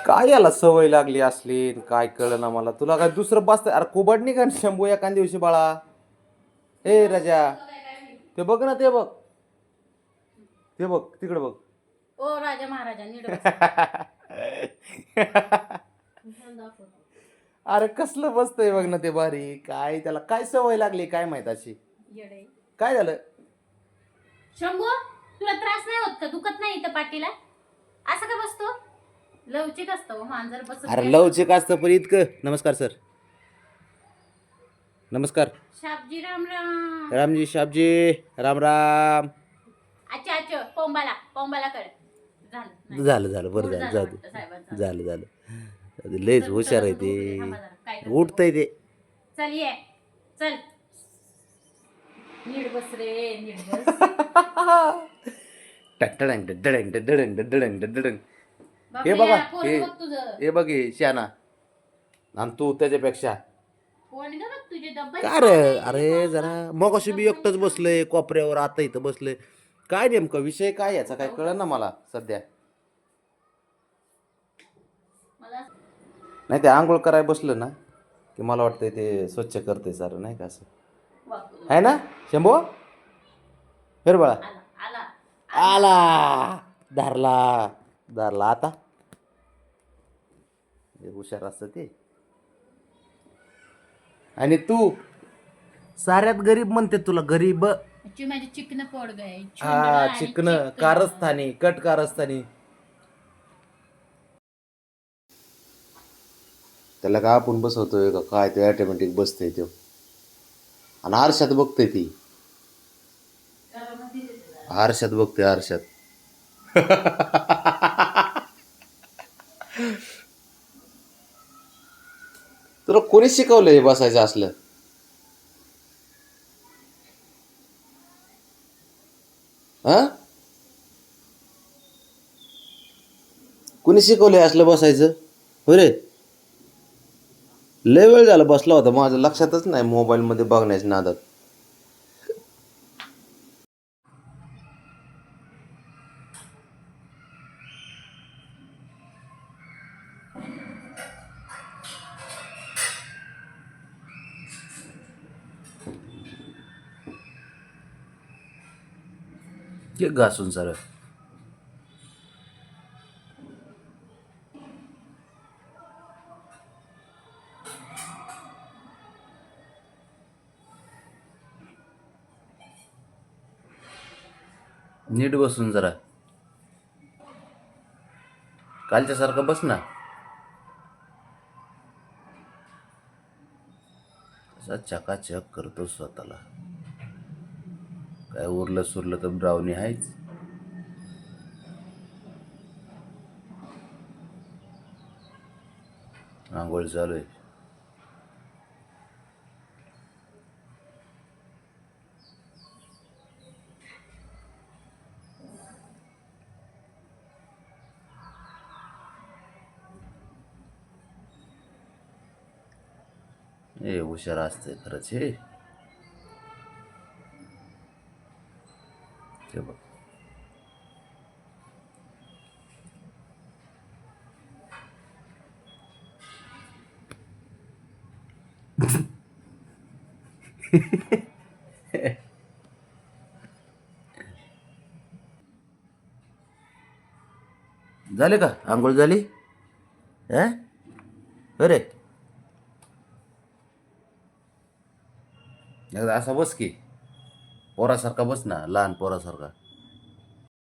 काय याला सवय लागली असली काय कळलं ना मला. तुला काय दुसरं बसत अरे कोबड नाही का शंभू एखाद दिवशी बाळा. ए राजा ते बघ ना ते बघ ते बघ तिकडे बघ. ओ राजा महाराजा नीट अरे कसलं बसतंय बघ ना ते भारी. काय त्याला काय सवय लागली काय माहित अशी. काय झालं शंभू तुला त्रास नाही होत का? दुखत नाही इथं पाठीला? असं का बसतो? लवचिक असतो मांजर बसत. अरे लवचिक असतं पण इतकं. नमस्कार सर. नमस्कार शाबजी राम राम. रामजी शाबजी राम राम. अच्छा अच्छा पोंबाला कर. झालं बरं झालं जाऊ झालं लयच हुशार आहे ते. उठतंय ते. चल ये चल नीट बस रे नीट बस. टडंग डडंग डडंग डडंग डडंग. हे बापरे, बघा या, पोरगं बघ तुझं. हे बघ हे शाना आणि तू त्याच्यापेक्षा पोरगं बघ तुझे डब्बे. काय रे. अरे जरा मगाशी बी एकटंच बसलंय कोपऱ्यावर आता इथं बसलंय. काय नेमकं विषय काय याचा काय कळलं ना मला सध्या. नाही ते आंघोळ करायला बसलं ना की मला वाटतंय ते स्वच्छ करते सारं नाही का असं आहे ना शंभू. फिर बाळा आला धरला आता. हुशार असतं ते. आणि तू साऱ्यात गरीब म्हणते तुला गरीब. माझे चिकन पोड गए. हा चिकन कारस्थानी कट कारस्थानी. त्याला का आपण बसवतोय का काय ते ऑटोमॅटिक बसतंय तो. आणि आरशात बघतोय ती. आरशात बघते आरशात. तुला कोणी शिकवलंय बसायचं असलं. हा कोणी शिकवलंय असलं बसायचं हो रे. लय वेळ झाला बसला होता माझं लक्षातच नाही मोबाईल मध्ये बघण्याच्या नादात. ते घासून सर नीट बसून जरा कालच्या सारखं बस ना. असा चकाचक करतो स्वतःला. काय उरलं सुरलं तर ब्राउनी आहेच. आंघोळ चालू आहे. हे हुशार असते खरंच हे. ते बघ झाले का आंघोळ झाली. अरे एकदा असा बस की पोरासारखा बस ना लहान पोरासारखा.